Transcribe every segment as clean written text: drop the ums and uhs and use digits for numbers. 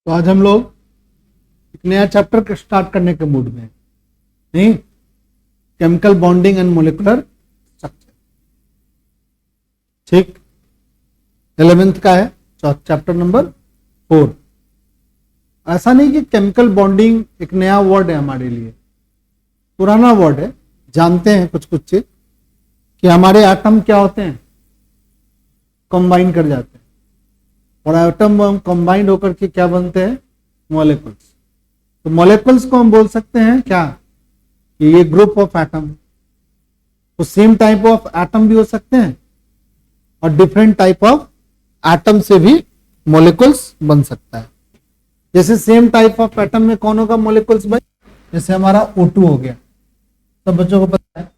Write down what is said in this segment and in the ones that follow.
तो आज हम लोग एक नया चैप्टर स्टार्ट करने के मूड में हैं। नहीं, chemical bonding and molecular structure. ठीक, 11th का है, चैप्टर नंबर 4। ऐसा नहीं कि केमिकल बॉन्डिंग एक नया वर्ड है हमारे लिए, पुराना वर्ड है। जानते हैं कुछ कुछ चीज कि हमारे एटम क्या होते हैं, कंबाइन कर जाते हैं, और एटम कंबाइंड होकर के क्या बनते हैं, मॉलिक्यूल्स। तो मॉलिक्यूल्स को हम बोल सकते हैं क्या, कि ये ग्रुप ऑफ एटम। तो सेम टाइप ऑफ एटम भी हो सकते हैं और डिफरेंट टाइप ऑफ एटम से भी मॉलिक्यूल्स बन सकता है। जैसे सेम टाइप ऑफ एटम में कौन होगा मॉलिक्यूल्स भाई, जैसे हमारा O2 हो गया, सब बच्चों को पता है।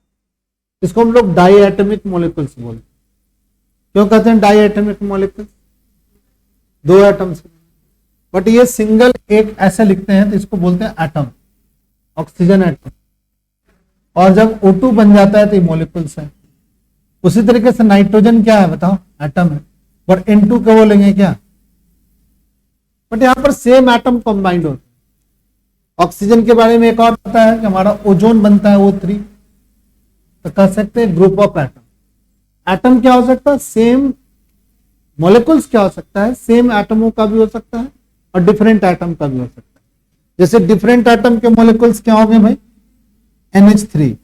इसको हम लोग डाई एटमिक मॉलिक्यूल्स बोलते हैं। क्यों कहते हैं डाई एटमिक मॉलिक्यूल्स, दो एटम से, बट ये सिंगल एक ऐसे लिखते हैं तो इसको बोलते हैं एटम, ऑक्सीजन एटम। और जब O2 बन जाता है तो ये मॉलिक्यूल्स है। उसी तरीके से नाइट्रोजन क्या है बताओ, एटम है, बट N2 को बोलेंगे क्या, बट यहां पर सेम एटम कंबाइंड होता है। ऑक्सीजन के बारे में एक और पता है कि हमारा ओजोन बनता है O3, तो कह सकते हैं ग्रुप ऑफ एटम। एटम क्या हो सकता है, सेम। मॉलिक्यूल्स क्या हो सकता है, सेम एटमों का भी हो सकता है और डिफरेंट एटम का भी हो सकता है। जैसे डिफरेंट एटम के मॉलिक्यूल्स क्या होंगे भाई, NH3।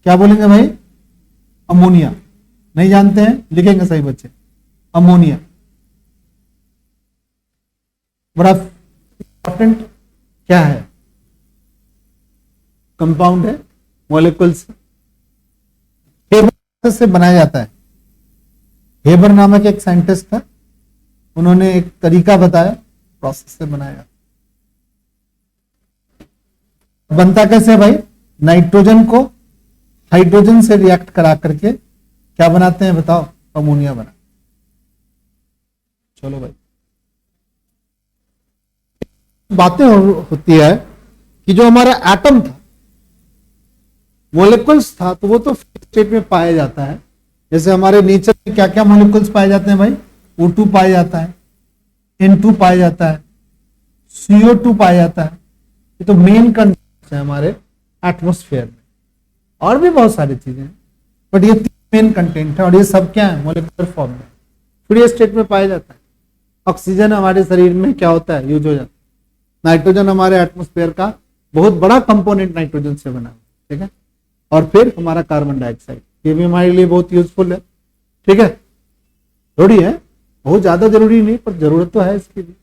क्या बोलेंगे भाई, अमोनिया। नहीं जानते हैं, लिखेंगे सही बच्चे, अमोनिया। बड़ा इंपॉर्टेंट क्या है, कंपाउंड है, मॉलिक्यूल्स से बनाया जाता है। हेबर नामक एक साइंटिस्ट था, उन्होंने एक तरीका बताया, प्रोसेस से बनाया। बनता कैसे भाई, नाइट्रोजन को हाइड्रोजन से रिएक्ट करा करके क्या बनाते हैं बताओ, अमोनिया बना। चलो भाई, बातें होती है कि जो हमारा एटम था, मॉलिक्यूल्स था, तो वो तो स्टेट में पाया जाता है। जैसे हमारे नेचर में क्या क्या मॉलिक्यूल्स पाए जाते हैं भाई, O2 पाया जाता है, N2 पाया जाता है, CO2 पाया जाता है। ये तो मेन कंटेंट है हमारे एटमॉस्फेयर में। और भी बहुत सारी चीजें हैं, बट ये मेन कंटेंट है, और ये सब क्या है, मॉलिक्यूलर फॉर्म में फ्री स्टेट में पाया जाता है। ऑक्सीजन हमारे शरीर में क्या होता है, यूज हो जाता है। नाइट्रोजन हमारे एटमॉस्फेयर का बहुत बड़ा कंपोनेंट नाइट्रोजन से बना है, ठीक है। और फिर हमारा कार्बन डाइऑक्साइड, ये भी हमारे लिए बहुत यूजफुल है, ठीक है। जरूरी है, बहुत ज्यादा जरूरी नहीं, पर जरूरत तो है इसकी भी।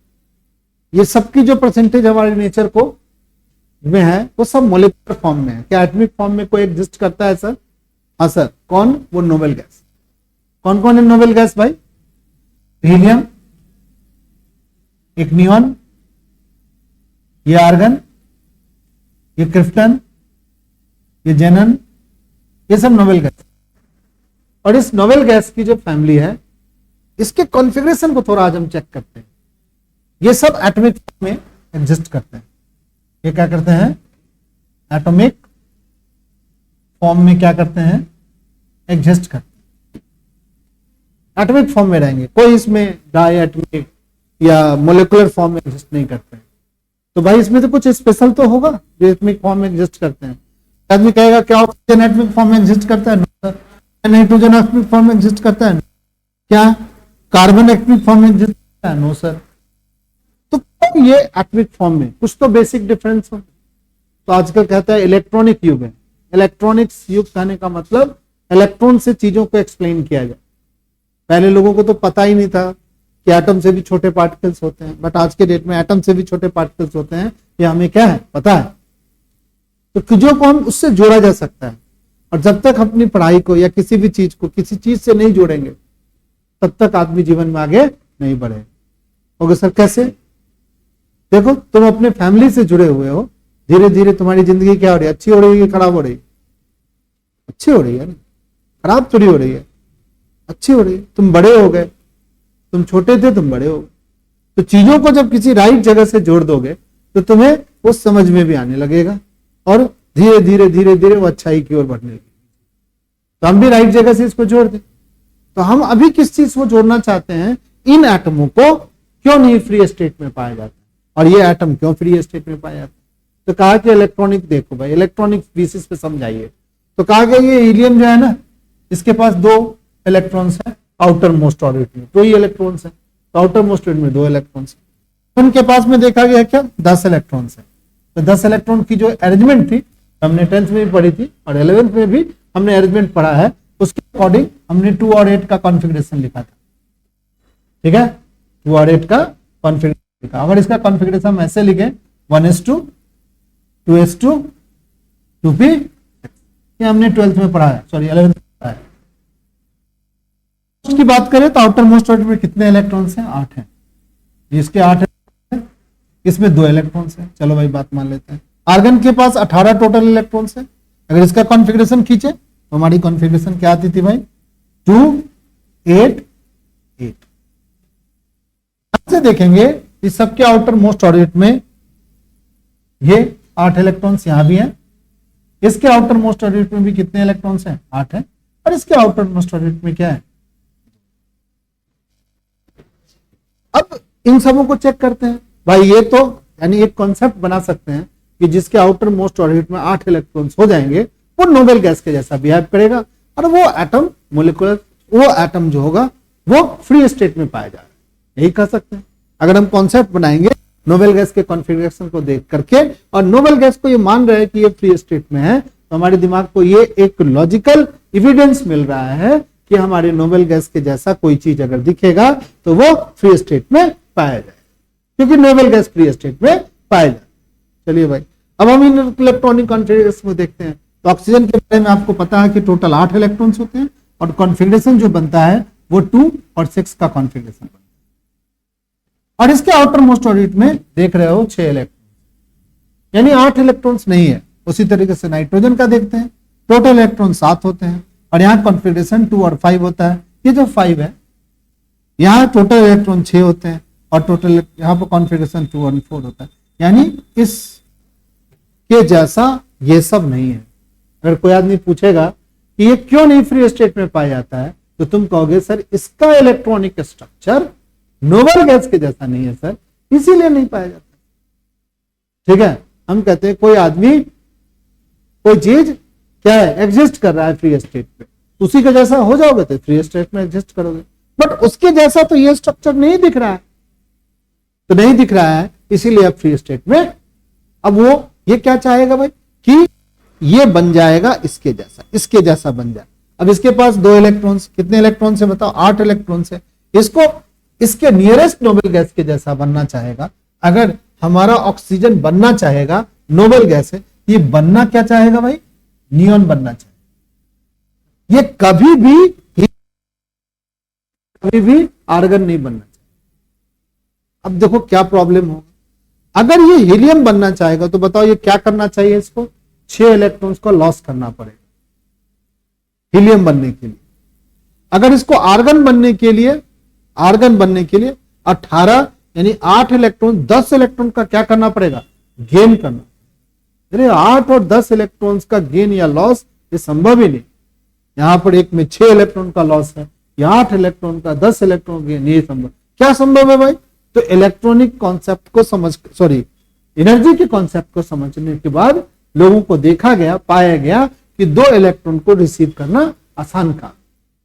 ये सबकी जो परसेंटेज हमारे नेचर को में है, वो सब मॉलिक्यूलर फॉर्म में है। क्या एटॉमिक फॉर्म में कोई एग्जिस्ट करता है सर? हाँ सर। कौन? वो नोबेल गैस। कौन कौन है नोबेल गैस भाई? हीलियम, एक नियॉन, ये आर्गन, ये क्रिप्टन, ये जेनन, ये सब नोबेल गैस। और इस नोबेल गैस की जो फैमिली है, इसके कॉन्फ़िगरेशन को थोड़ा आज हम चेक करते हैं। ये सब एटॉमिक फॉर्म में एग्जिस्ट करते हैं। ये क्या करते हैं, एटॉमिक फॉर्म में क्या करते हैं, एग्जिस्ट करते हैं, एटॉमिक फॉर्म में रहेंगे। कोई इसमें डाई एटॉमिक या मोलिकुलर फॉर्म में एग्जिस्ट नहीं करते हैं। तो भाई इसमें तो कुछ स्पेशल तो होगा जो एटॉमिक फॉर्म में एग्जिस्ट करते हैं। आदमी कहेगा क्या ऑक्सीजन एटॉमिक फॉर्म में एग्जिस्ट करता है? No sir. Nitrogen atomic form में एग्जिस्ट करता है? क्या कार्बन एटॉमिक फॉर्म में एग्जिस्ट करता है? No sir. तो ये एटॉमिक फॉर्म में कुछ तो बेसिक डिफरेंस हो। तो आजकल कहता है इलेक्ट्रॉनिक युग है। इलेक्ट्रॉनिक्स युग कहने का मतलब इलेक्ट्रॉन से चीजों को एक्सप्लेन किया जाए। पहले लोगों को तो पता ही नहीं था कि एटम से भी छोटे पार्टिकल्स होते हैं, बट आज के डेट में एटम से भी छोटे पार्टिकल्स होते हैं, ये हमें क्या है पता है। तो चीजों को हम उससे जोड़ा जा सकता है। और जब तक अपनी पढ़ाई को या किसी भी चीज को किसी चीज से नहीं जोड़ेंगे, तब तक आदमी जीवन में आगे नहीं बढ़े। ओके सर, कैसे? देखो, तुम अपने फैमिली से जुड़े हुए हो, धीरे धीरे तुम्हारी जिंदगी क्या हो रही है, अच्छी हो रही है, खराब हो रही है? अच्छी हो रही है ना, खराब थोड़ी हो रही है, अच्छी हो रही है। तुम बड़े हो गए, तुम छोटे थे, तुम बड़े हो गए। तो चीजों को जब किसी राइट जगह से जोड़ दोगे तो तुम्हें वो समझ में भी आने लगेगा, और धीरे धीरे धीरे धीरे वो अच्छाई की ओर बढ़ने लगेगी। तो हम भी राइट जगह से इसको जोड़ दें। तो हम अभी किस चीज को जोड़ना चाहते हैं, इन एटमों को क्यों नहीं फ्री स्टेट में पाया जाता है? और ये एटम क्यों फ्री स्टेट में पाया जाता है? तो कहा कि इलेक्ट्रॉनिक, देखो भाई इलेक्ट्रॉनिक बेसिस पे समझाइए। तो कहा गया ये हीलियम जो है ना, इसके पास 2 इलेक्ट्रॉन्स है आउटर मोस्ट ऑर्बिट में, 2 ही इलेक्ट्रॉन्स है, तो आउटर मोस्ट ऑर्बिट में 2 इलेक्ट्रॉन्स है। उनके पास में देखा गया क्या 10 इलेक्ट्रॉन्स है। तो 10 इलेक्ट्रॉन की जो अरेंजमेंट थी हमने 10th में भी पढ़ी थी और 11th में भी हमने अरेंजमेंट पढ़ा है, उसके अकॉर्डिंग हमने 2 और 8 का कॉन्फ़िगरेशन लिखा था। ठीक है, 2 और 8 का कॉन्फ़िगरेशन लिखा। अगर इसका कॉन्फ़िगरेशन हम ऐसे लिखे 1s2 2s2 2p, ये हमने 12th में पढ़ा है, सॉरी 11th में पढ़ा है। उसकी बात करें तो आउटर मोस्ट ऑर्बिट में कितने इलेक्ट्रॉन्स हैं? 8 हैं। इसके 8 है, इसमें 2 इलेक्ट्रॉन्स हैं। चलो भाई बात मान लेते हैं। आर्गन के पास 18 टोटल इलेक्ट्रॉन्स है। अगर इसका कॉन्फ़िगरेशन खींचे तो हमारी कॉन्फ़िगरेशन क्या आती थी भाई? 2 8 8। ऐसे देखेंगे इस सबके आउटर मोस्ट ऑर्बिट में ये 8 इलेक्ट्रॉन्स यहां भी हैं, इसके आउटर मोस्ट ऑर्बिट में भी कितने इलेक्ट्रॉन्स हैं? 8 है, और इसके आउटर मोस्ट ऑर्बिट में क्या है? अब इन सबों को चेक करते हैं भाई। ये तो यानी एक कॉन्सेप्ट बना सकते हैं कि जिसके आउटर मोस्ट ऑर्बिट में 8 इलेक्ट्रॉन्स हो जाएंगे वो नोबेल गैस के जैसा बिहेव करेगा, और वो एटम मोलिकुलर, वो एटम जो होगा वो फ्री स्टेट में पाया जाएगा, यही कह सकते हैं। अगर हम कॉन्सेप्ट बनाएंगे नोबेल गैस के कॉन्फ़िगरेशन को देख करके और नोबेल गैस को ये मान रहे हैं कि ये फ्री स्टेट में है, तो हमारे दिमाग को ये एक लॉजिकल एविडेंस मिल रहा है कि हमारे नोबेल गैस के जैसा कोई चीज अगर दिखेगा तो वो फ्री स्टेट में पाया जाए, क्योंकि नोबेल गैस फ्री स्टेट में पाया जाए। चलिए भाई, अब हम इन इलेक्ट्रॉनिक कॉन्फ़िगरेशन को देखते हैं। तो ऑक्सीजन के बारे में आपको पता है कि टोटल 8 इलेक्ट्रॉन्स होते हैं और कॉन्फ़िगरेशन जो बनता है वो 2 और 6 का कॉन्फ़िगरेशन बनता है। और इसके आउटर मोस्ट ऑर्बिट में देख रहे हो 6 इलेक्ट्रॉन, यानी 8 इलेक्ट्रॉन्स नहीं है। उसी तरीके से नाइट्रोजन का देखते हैं, टोटल इलेक्ट्रॉन 7 होते हैं और यहाँ कॉन्फ़िगरेशन 2 और 5 होता है। ये जो 5 है, यहाँ टोटल इलेक्ट्रॉन 6 होते हैं और टोटल यहाँ पर कॉन्फ़िगरेशन 2 और 4 होता है, यानी इस के जैसा ये सब नहीं है। अगर कोई आदमी पूछेगा कि ये क्यों नहीं फ्री स्टेट में पाया जाता है, तो तुम कहोगे सर इसका इलेक्ट्रॉनिक स्ट्रक्चर नोबेल गैस के जैसा नहीं है सर, इसीलिए नहीं पाया जाता। ठीक है, हम कहते हैं कोई आदमी कोई चीज क्या है एग्जिस्ट कर रहा है फ्री स्टेट पे, उसी के जैसा हो जाओगे तो फ्री स्टेट में एग्जिस्ट करोगे, बट उसके जैसा तो ये स्ट्रक्चर नहीं दिख रहा है, तो नहीं दिख रहा है इसीलिए अब फ्री स्टेट में। अब वो ये क्या चाहेगा भाई कि ये बन जाएगा इसके जैसा, इसके जैसा बन जाए। अब इसके पास 2 इलेक्ट्रॉन्स, कितने इलेक्ट्रॉन्स है बताओ? 8 इलेक्ट्रॉन्स है। इसको इसके नियरेस्ट नोबेल गैस के जैसा बनना चाहेगा। अगर हमारा ऑक्सीजन बनना चाहेगा, नोबेल गैस है, ये बनना क्या चाहेगा भाई? नियॉन बनना चाहेगा। ये कभी भी आर्गन नहीं बनना चाहिए। अब देखो क्या प्रॉब्लम होगा, अगर ये हीलियम बनना चाहेगा तो बताओ ये क्या करना चाहिए? इसको 6 इलेक्ट्रॉन्स को लॉस करना पड़ेगा हीलियम बनने के लिए। अगर इसको आर्गन बनने के लिए 18 यानी 8 इलेक्ट्रॉन 10 इलेक्ट्रॉन का क्या करना पड़ेगा? गेन करना। अरे 8 और 10 इलेक्ट्रॉन्स का गेन या लॉस ये संभव ही नहीं। यहां पर एक में 6 इलेक्ट्रॉन का लॉस है, या 8 इलेक्ट्रॉन का 10 इलेक्ट्रॉन गेन, ये संभव। क्या संभव है भाई? तो इलेक्ट्रॉनिक कॉन्सेप्ट को एनर्जी के कॉन्सेप्ट को समझने के बाद लोगों को देखा गया, पाया गया कि 2 इलेक्ट्रॉन को रिसीव करना आसान काम।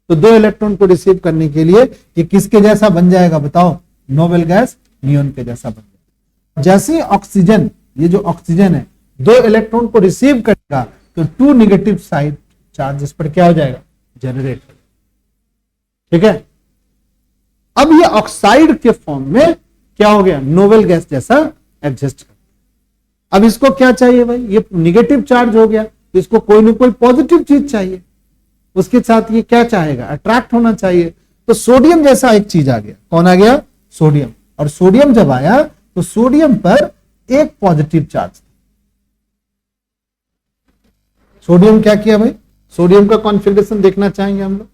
तो 2 इलेक्ट्रॉन को रिसीव करने के लिए ये किसके जैसा बन जाएगा बताओ? नोबेल गैस नियॉन के जैसा बन जाएगा। जैसे ऑक्सीजन, ये जो ऑक्सीजन है 2 इलेक्ट्रॉन को रिसीव करेगा तो 2 नेगेटिव साइड चार्ज इस पर क्या हो जाएगा? जनरेट। ठीक है, अब ये ऑक्साइड के फॉर्म में क्या हो गया? नोबेल गैस जैसा एग्जिस्ट कर। अब इसको क्या चाहिए भाई? ये निगेटिव चार्ज हो गया, तो इसको कोई ना कोई पॉजिटिव चीज चाहिए, उसके साथ ये क्या चाहेगा? अट्रैक्ट होना चाहिए। तो सोडियम जैसा एक चीज आ गया। कौन आ गया? सोडियम। और सोडियम जब आया तो सोडियम पर एक पॉजिटिव चार्ज था। सोडियम क्या किया भाई? सोडियम का कॉन्फ़िगरेशन देखना चाहेंगे हम लोग,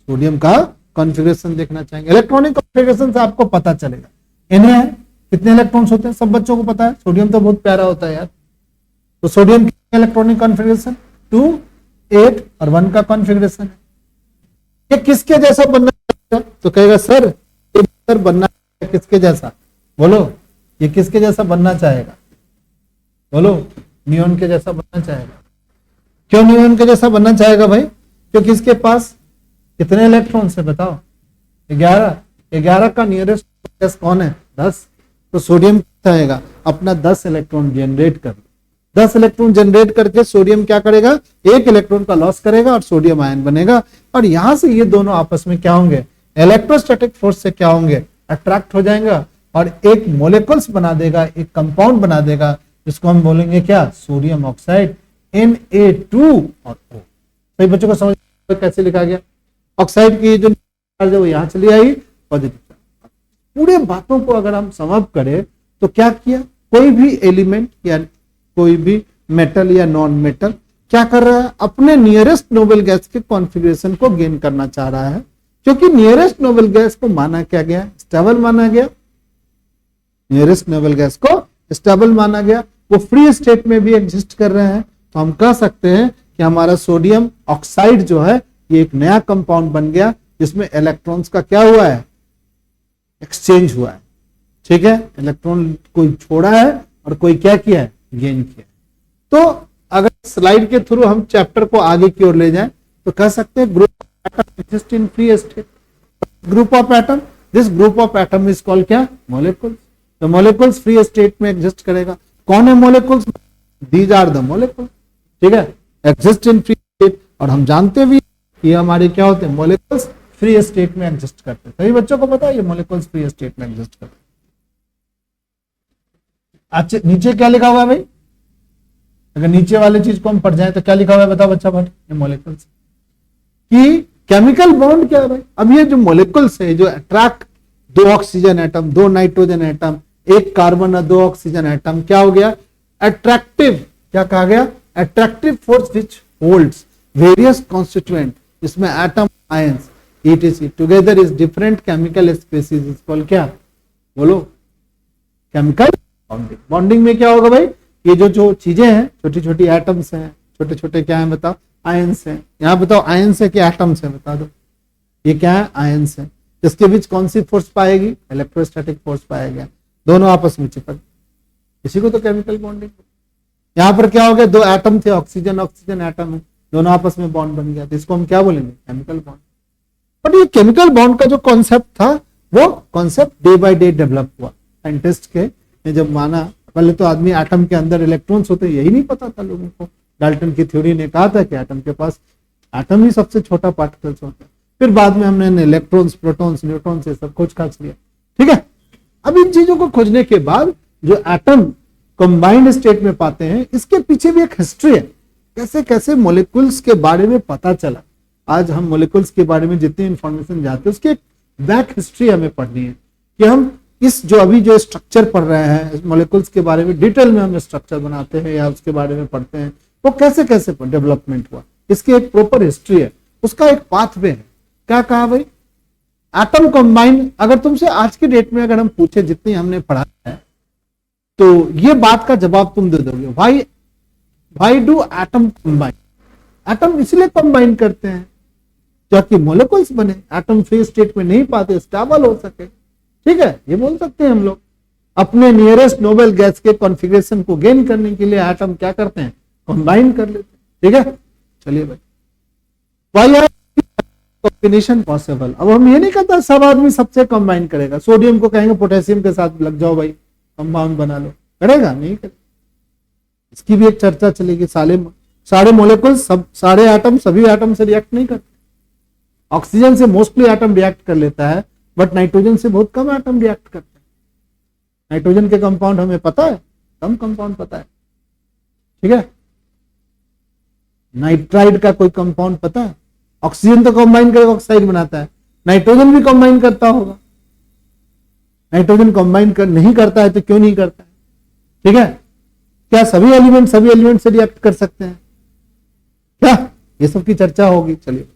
सोडियम का कॉन्फ़िगरेशन देखना चाहेंगे। इलेक्ट्रॉनिक कॉन्फ़िगरेशन से आपको पता चलेगा। इन्हें है कितने इलेक्ट्रॉन्स होते हैं, सब बच्चों को पता है। सोडियम तो बहुत प्यारा होता है यार। तो सोडियम की इलेक्ट्रॉनिक कॉन्फ़िगरेशन 2 8 और 1 का कॉन्फ़िगरेशन है। ये किसके जैसा बनना चाहिए? तो कहेगा सर ये बनना है किसके जैसा? बोलो, ये किसके जैसा बनना चाहेगा? बोलो, नियॉन के जैसा बनना चाहेगा। क्यों नियॉन के जैसा बनना चाहेगा भाई? क्योंकि इसके पास कितने इलेक्ट्रॉन्स है बताओ? 11। 11 का नियरेस्ट गैस कौन है? 10। तो सोडियम चाहेगा अपना 10 इलेक्ट्रॉन जनरेट कर लो। 10 इलेक्ट्रॉन जनरेट करके सोडियम क्या करेगा? 1 इलेक्ट्रॉन का लॉस करेगा और सोडियम आयन बनेगा। और यहां से ये दोनों आपस में क्या होंगे? इलेक्ट्रोस्टैटिक फोर्स से क्या होंगे? अट्रैक्ट हो जाएगा और एक मोलिकुल्स बना देगा, एक कंपाउंड बना देगा, जिसको हम बोलेंगे क्या? सोडियम ऑक्साइड, Na2 और O। सही बच्चों को समझ कैसे लिखा गया? ऑक्साइड की जो चार्ज है वो यहां चली आई, पॉजिटिव चार्ज। पूरे बातों को अगर हम समअप करें तो क्या किया? कोई भी एलिमेंट या कोई भी मेटल या नॉन मेटल क्या कर रहा है? अपने नियरेस्ट नोबल गैस के कॉन्फ़िगरेशन को गेन करना चाह रहा है, क्योंकि नियरेस्ट नोबल गैस को माना क्या गया? स्टेबल माना गया। नियरेस्ट नोबल गैस को स्टेबल माना गया, वो फ्री स्टेट में भी एग्जिस्ट कर रहे हैं। तो हम कह सकते हैं कि हमारा सोडियम ऑक्साइड जो है ये एक नया कंपाउंड बन गया, जिसमें इलेक्ट्रॉन्स का क्या हुआ है? एक्सचेंज हुआ है। ठीक है, इलेक्ट्रॉन कोई छोड़ा है और कोई क्या किया है? गेन किया है। तो अगर स्लाइड के थ्रू हम चैप्टर को आगे की ओर ले जाएं तो कह सकते हैं group of atom exist in free state. Group of atom, this group of atom is called क्या? मॉलिक्यूल्स। तो मॉलिक्यूल्स फ्री स्टेट में एग्जिस्ट करेगा। कौन है molecules? These are the molecules. ठीक है, एग्जिस्ट इन फ्री स्टेट। और हम जानते भी कि हमारे क्या होते हैं? मॉलिक्यूल्स फ्री स्टेट में एग्जिस्ट करते हैं। सभी बच्चों को पता है ये मॉलिक्यूल्स फ्री स्टेट में एग्जिस्ट करते हैं। अच्छा, नीचे क्या लिखा हुआ है भाई? अगर नीचे वाले चीज को हम पढ़ जाए तो क्या लिखा हुआ है बताओ बच्चा भाई? ये मॉलिक्यूल्स की केमिकल बॉन्ड क्या है भाई? अब ये जो मॉलिक्यूल्स है जो attract 2 oxygen atom, 2 nitrogen atom, 1 carbon और 2 ऑक्सीजन एटम, क्या हो गया? अट्रैक्टिव। क्या कहा गया? Attractive force which holds various constituent, इसमें atom, ions, etc together is different chemical species is called क्या? बोलो, केमिकल बॉन्डिंग। बॉन्डिंग में क्या होगा भाई? ये जो चीजें हैं, छोटी छोटी एटम्स हैं, छोटे छोटे क्या है बताओ? आयंस हैं। यहाँ बताओ आयंस है कि एटम्स है? बता दो। ये क्या है? आयंस है। जिसके बीच कौन सी फोर्स पाएगी? इलेक्ट्रोस्टैटिक फोर्स पाएगा। दोनों आपस में चिपक, इसी को तो केमिकल बॉन्डिंग। यहाँ पर क्या हो गया? 2 एटम थे, ऑक्सीजन ऑक्सीजन एटम है, दोनों आपस में बॉन्ड बन गया, तो इसको हम क्या बोलेंगे? Chemical bond. बट ये केमिकल बॉन्ड का जो कॉन्सेप्ट था वो concept day by day develop हुआ। साइंटिस्ट के ने जब माना, पहले तो आदमी एटम के अंदर इलेक्ट्रॉन्स होते यही नहीं पता था लोगों को। डाल्टन की थ्योरी ने कहा था कि एटम के पास एटम ही सबसे छोटा पार्टिकल्स होता है। फिर बाद में हमने इलेक्ट्रॉन्स, प्रोटॉन्स, न्यूट्रॉन्स ये सब खोज खाच लिया। ठीक है, अब इन चीजों को खोजने के बाद जो एटम कंबाइंड स्टेट में पाते हैं, इसके पीछे भी एक हिस्ट्री है। कैसे कैसे मॉलिक्यूल्स के बारे में पता चला। आज हम मॉलिक्यूल्स के बारे में जितनी इंफॉर्मेशन जानते हैं उसकी एक बैक हिस्ट्री हमें पढ़नी है, कि हम इस जो अभी जो स्ट्रक्चर पढ़ रहे हैं मॉलिक्यूल्स के बारे में, डिटेल में हम स्ट्रक्चर बनाते हैं या उसके बारे में पढ़ते हैं, वो कैसे कैसे डेवलपमेंट हुआ, इसकी एक प्रॉपर हिस्ट्री है, उसका एक पाथवे है। क्या कहा भाई? Atom combine. अगर तुमसे आज की डेट में अगर हम पूछे, जितनी हमने पढ़ा है, तो ये बात का जवाब तुम दे दोगे, why do atom combine? Atom इसलिए कंबाइन करते हैं ताकि मॉलिक्यूल्स बने, एटम फ्री स्टेट में नहीं पाते, स्टेबल हो सके। ठीक है, ये बोल सकते हैं हम लोग। अपने नियरेस्ट नोबल गैस के कॉन्फ़िगरेशन को गेन करने के लिए एटम क्या करते हैं? कंबाइन कर लेते हैं। ठीक है, चलिए भाई, व्हाई आर कॉम्बिनेशन पॉसिबल? अब हम ये नहीं कहता सब आदमी सबसे कंबाइन करेगा। सोडियम को कहेंगे पोटेशियम के साथ लग जाओ भाई, कंपाउंड बना लो, करेगा? नहीं करेगा। इसकी भी एक चर्चा चलेगी। सारे मोलिक्यूल, सब सारे एटम सभी एटम से रिएक्ट नहीं करते। ऑक्सीजन से मोस्टली एटम रिएक्ट कर लेता है, बट नाइट्रोजन से बहुत कम एटम रिएक्ट करते हैं। नाइट्रोजन के कंपाउंड हमें पता है, कम कंपाउंड पता है। ठीक है, नाइट्राइड का कोई कंपाउंड पता है? ऑक्सीजन तो कंबाइन करके ऑक्साइड बनाता है, नाइट्रोजन भी कंबाइन करता होगा। नाइट्रोजन कंबाइन नहीं करता है तो क्यों नहीं करता है? ठीक है, क्या सभी एलिमेंट से रिएक्ट कर सकते हैं क्या? ये सब की चर्चा होगी। चलिए,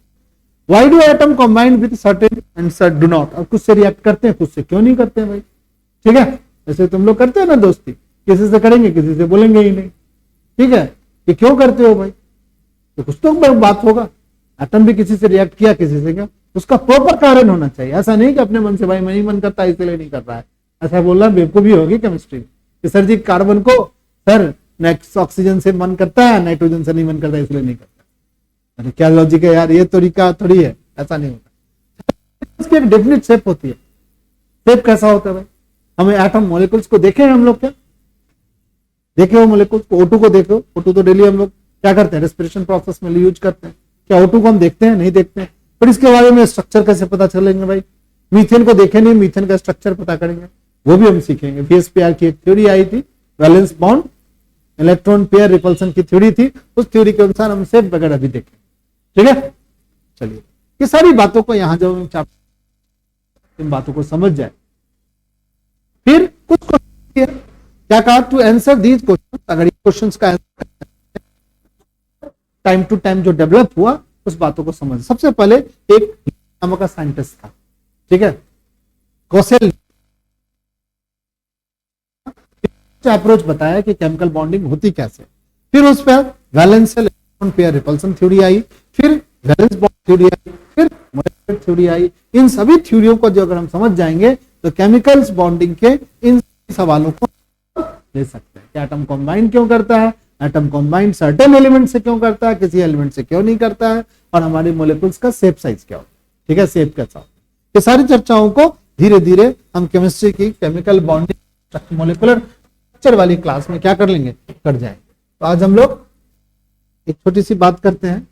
why do atom combine with certain and cert do not? अब कुछ से रिएक्ट करते हैं, कुछ से क्यों नहीं करते हैं भाई? ठीक है, जैसे तुम लोग करते हैं ना दोस्ती, किसी से करेंगे किसी से बोलेंगे ही नहीं। ठीक है, ये क्यों करते हो भाई? तो कुछ तो बात होगा। एटम भी किसी से रिएक्ट किया, किसी से क्या, उसका प्रॉपर कारण होना चाहिए। ऐसा नहीं कि अपने मन से भाई नहीं मन करता इसलिए नहीं कर रहा है, ऐसा बोलना बेवकूफी होगी केमिस्ट्री कि सर जी कार्बन को सर नेक्स्ट ऑक्सीजन से मन करता है, नाइट्रोजन से नहीं मन करता, इसलिए नहीं करता। अरे क्या लॉजिक है यार, ये तरीका थोड़ी है, ऐसा नहीं होता। इसकी एक डेफिनेट शेप होती है। शेप कैसा होता है भाई? हमें एटम मॉलिक्यूल्स को देखे हैं हम लोग क्या? देखे हो मॉलिक्यूल्स को? O2 को देखो, O2 तो डेली हम लोग क्या करते हैं, रेस्पिरेशन प्रोसेस में यूज करते हैं। क्या O2 को हम देखते हैं? नहीं देखते हैं। पर इसके बारे में स्ट्रक्चर कैसे पता चलेंगे भाई? मीथेन को देखे नहीं, मीथेन का स्ट्रक्चर पता करेंगे, वो भी हम सीखेंगे। VSPR की एक थ्योरी आई थी, valence bond electron pair repulsion की थ्योरी थी, उस थ्योरी के अनुसार हम शेप वगैरह भी देखें। ठीक है, चलिए ये सारी बातों को यहां जब इन बातों को समझ जाए, फिर कुछ क्वेश्चन क्या कहा, टू आंसर दीज क्वेश्चन। अगर क्वेश्चंस का टाइम टू टाइम जो डेवलप हुआ उस बातों को समझ। सबसे पहले एक नामक का साइंटिस्ट था, ठीक है, कोसेल अप्रोच बताया कि केमिकल बॉन्डिंग होती कैसे। फिर उस पर valence electron pair repulsion theory आई, फिर वैलेंस बॉन्ड थ्योरी आई, फिर मॉलिक्यूलर थ्योरी आई। इन सभी थ्योरियों को जो अगर हम समझ जाएंगे तो केमिकल्स बॉन्डिंग के इन सवालों को ले सकते हैं कि एटम कंबाइन क्यों करता है, एटम कंबाइन सर्टेन एलिमेंट से क्यों करता है, किसी एलिमेंट से क्यों नहीं करता है, और हमारे मॉलिक्यूल्स का शेप साइज क्या होता है। ठीक है, शेप कैसा होता है। ये सारी चर्चाओं को धीरे धीरे हम केमिस्ट्री की केमिकल बॉन्डिंग मॉलिक्यूलर स्ट्रक्चर वाली क्लास में क्या कर लेंगे, कर जाएंगे। तो आज हम लोग एक छोटी सी बात करते हैं।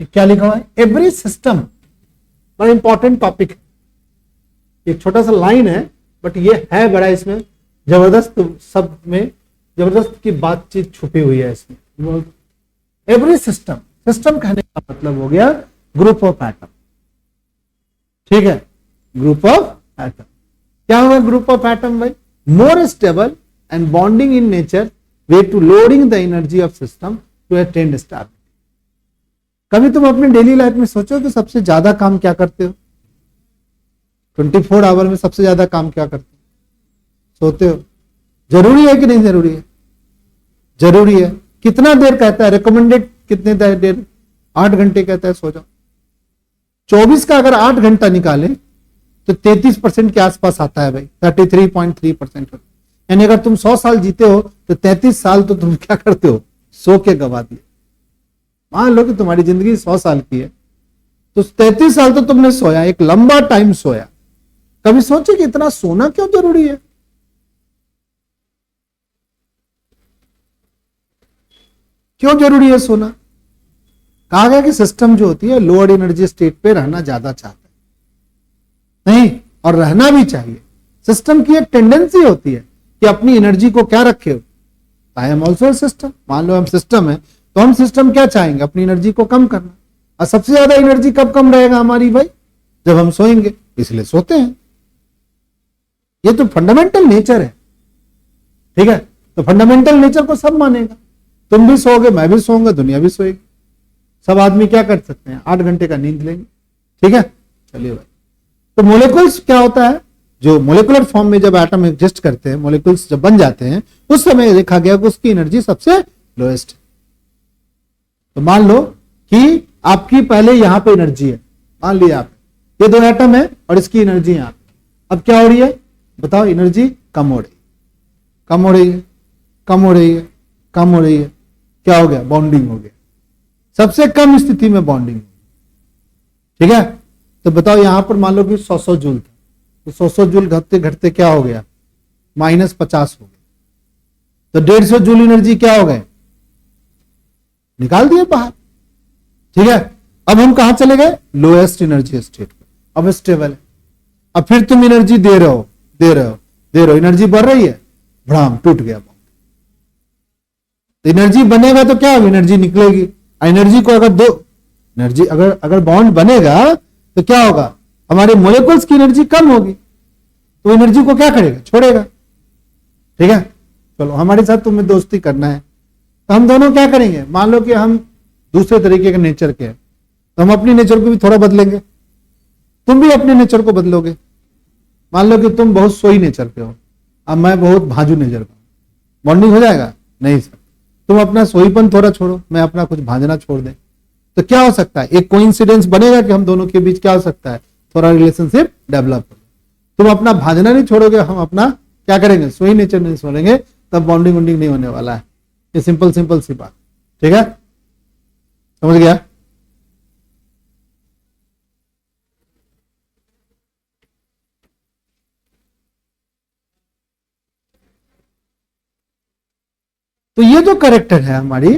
क्या लिखा हुआ है, एवरी सिस्टम, बड़ा इंपॉर्टेंट टॉपिक। एक छोटा सा लाइन है बट ये है बड़ा, इसमें जबरदस्त शब्द में जबरदस्त की बातचीत छुपी हुई है इसमें। एवरी सिस्टम, सिस्टम कहने का मतलब हो गया ग्रुप ऑफ एटम। ठीक है, ग्रुप ऑफ एटम। क्या होगा ग्रुप ऑफ एटम भाई? More stable and bonding in nature way to loading the energy of system to attain stability. कभी तुम अपने डेली लाइफ में सोचो कि सबसे ज्यादा काम क्या करते हो? 24 आवर में सबसे ज्यादा काम क्या करते हो? सोते हो। जरूरी है कि नहीं जरूरी है? जरूरी है। कितना देर कहता है रिकमेंडेड, कितने देर? 8 घंटे कहता है सो जाओ। 24 का अगर 8 घंटा निकाले तो 33% के आसपास आता है भाई, 33.3%। यानी अगर तुम 100 साल जीते हो तो 33 साल तो तुम क्या करते हो, सो के गवा दिए। मान लो कि तुम्हारी जिंदगी 100 साल की है तो 33 साल तो तुमने सोया, एक लंबा टाइम सोया। कभी सोचे कि इतना सोना क्यों जरूरी है? क्यों जरूरी है सोना? कहा गया कि सिस्टम जो होती है लोअर एनर्जी स्टेट पे रहना ज्यादा चाहता है, नहीं, और रहना भी चाहिए। सिस्टम की एक टेंडेंसी होती है कि अपनी एनर्जी को क्या रखे हो। I am also system. मान लो हम सिस्टम है तो हम सिस्टम क्या चाहेंगे, अपनी एनर्जी को कम करना। और सबसे ज्यादा एनर्जी कब कम रहेगा हमारी भाई? जब हम सोएंगे, इसलिए सोते हैं। ये तो फंडामेंटल नेचर है। ठीक है, तो फंडामेंटल नेचर को सब मानेगा। तुम भी सोओगे, मैं भी सोऊंगा, दुनिया भी सोएगी। सब आदमी क्या कर सकते हैं, 8 घंटे का नींद लेंगे। ठीक है, चलिए भाई। तो मोलिक्यूल्स क्या होता है, जो मोलिकुलर फॉर्म में जब एटम एग्जिस्ट करते हैं, मोलिक्यूल्स जब बन जाते हैं, उस समय देखा गया कि उसकी एनर्जी सबसे लोएस्ट है। तो मान लो कि आपकी पहले यहां पे एनर्जी है, मान लिया आप, ये 2 एटम है और इसकी एनर्जी यहां पे। अब क्या हो रही है बताओ, एनर्जी कम हो रही है, कम हो रही है, कम हो रही है, कम हो रही है। क्या हो गया, बॉन्डिंग हो गया। सबसे कम स्थिति में बॉन्डिंग। ठीक है, तो बताओ यहां पर मान लो कि 100 जूल था, तो 100 जूल घटते घटते क्या हो गया, -50 हो गया। तो 150 जूल एनर्जी क्या हो गए, निकाल दिए बाहर। ठीक है, अब हम कहां चले गए, लोएस्ट एनर्जी स्टेट पे। अब स्टेबल है। अब फिर तुम एनर्जी दे रहे हो, दे रहे हो, दे रहे हो, एनर्जी बढ़ रही है, भड़ाम टूट गया बॉन्ड। तो एनर्जी बनेगा तो क्या होगा, एनर्जी निकलेगी। एनर्जी को अगर दो एनर्जी अगर बॉन्ड बनेगा तो क्या होगा, हमारे मोलिक्यूल्स की एनर्जी कम होगी, तो एनर्जी को क्या करेगा, छोड़ेगा। ठीक है, चलो हमारे साथ तुम्हें दोस्ती करना है तो हम दोनों क्या करेंगे, मान लो कि हम दूसरे तरीके के नेचर के हैं, तो हम अपनी नेचर को भी थोड़ा बदलेंगे, तुम भी अपने नेचर को बदलोगे। मान लो कि तुम बहुत सोई नेचर के हो, अब मैं बहुत भाजू नेचर का हूं, बॉन्डिंग हो जाएगा नहीं सर। तुम अपना सोईपन थोड़ा छोड़ो, मैं अपना कुछ भाजना छोड़ दे, तो क्या हो सकता है, एक कोइंसिडेंस बनेगा कि हम दोनों के बीच क्या हो सकता है, थोड़ा रिलेशनशिप डेवलप हो। तुम अपना भाजना नहीं छोड़ोगे, हम अपना क्या करेंगे, सोई नेचर नहीं छोड़ेंगे, तब बॉन्डिंग वॉन्डिंग नहीं होने वाला है। ये सिंपल सिंपल सी बात, ठीक है, समझ गया। तो ये जो करेक्टर है हमारी,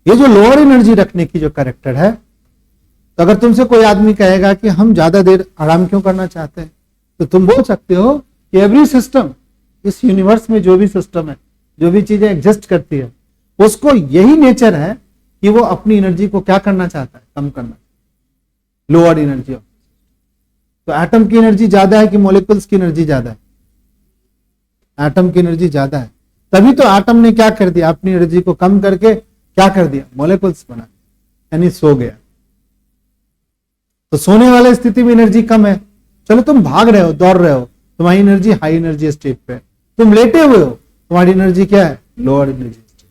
ये जो लोअर एनर्जी रखने की जो करेक्टर है, तो अगर तुमसे कोई आदमी कहेगा कि हम ज्यादा देर आराम क्यों करना चाहते हैं, तो तुम बोल सकते हो कि एवरी सिस्टम, इस यूनिवर्स में जो भी सिस्टम है, जो भी चीजें एग्जिस्ट करती है, उसको यही नेचर है कि वो अपनी एनर्जी को क्या करना चाहता है, कम करना, लोअर एनर्जी। तो एटम की एनर्जी ज्यादा है कि मॉलिक्यूल्स की एनर्जी ज्यादा है? एटम की एनर्जी ज्यादा है, तभी तो एटम ने क्या कर दिया, अपनी एनर्जी को कम करके क्या कर दिया, मॉलिक्यूल्स बना, यानी सो गया। तो सोने वाले स्थिति में एनर्जी कम है, चलो तुम भाग रहे हो, दौड़ रहे हो, तुम्हारी एनर्जी हाई एनर्जी स्टेट पे, तुम लेटे हुए हो, तुम्हारी एनर्जी क्या है, lower energy state.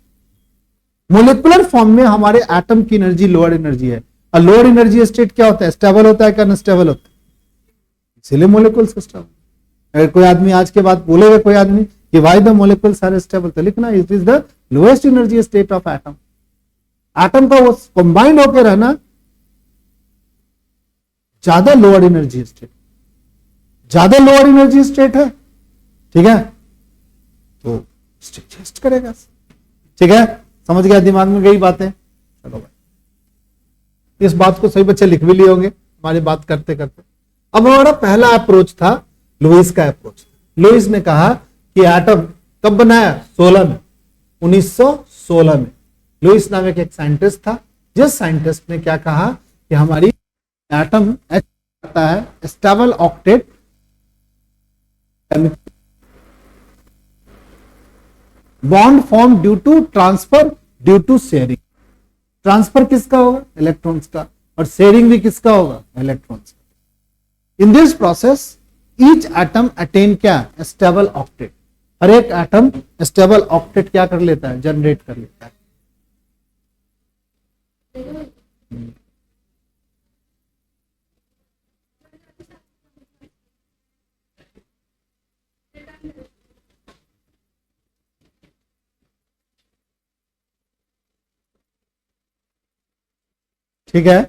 Molecular form में हमारे एटम की एनर्जी लोअर एनर्जी है, और लोअर एनर्जी स्टेट क्या होता है, स्टेबल होता है, क्या अनस्टेबल होता है, इसीलिए मोलिकुल सिस्टम। अगर कोई आदमी आज के बाद बोलेगा कोई आदमी कि why the molecules are stable, तो लिखना it is the lowest energy state of atom. Atom का वो कंबाइंड होकर रहना ज्यादा लोअर एनर्जी स्टेट, ज्यादा लोअर एनर्जी स्टेट है, ठीक है, तो एडजस्ट करेगा, ठीक है, समझ गया, दिमाग में गई बातें। चलो भाई, इस बात को सही बच्चे लिख भी लिए होंगे हमारी बात करते करते। अब हमारा पहला अप्रोच था लुईस का अप्रोच। लुईस ने कहा कि एटम कब बनाया, 16 में, 1916 में। लुईस नामक एक साइंटिस्ट था, जिस साइंटिस्ट ने क्या कहा कि हमारी एटम आता है stable octet bond form due to transfer, due to sharing. Transfer किसका होगा, इलेक्ट्रॉन्स का, और शेयरिंग भी किसका होगा, इलेक्ट्रॉन्स का। In this process each atom attain क्या, स्टेबल ऑक्टेट। हर एक एटम स्टेबल ऑक्टेट क्या कर लेता है, जनरेट कर लेता है। ठीक है,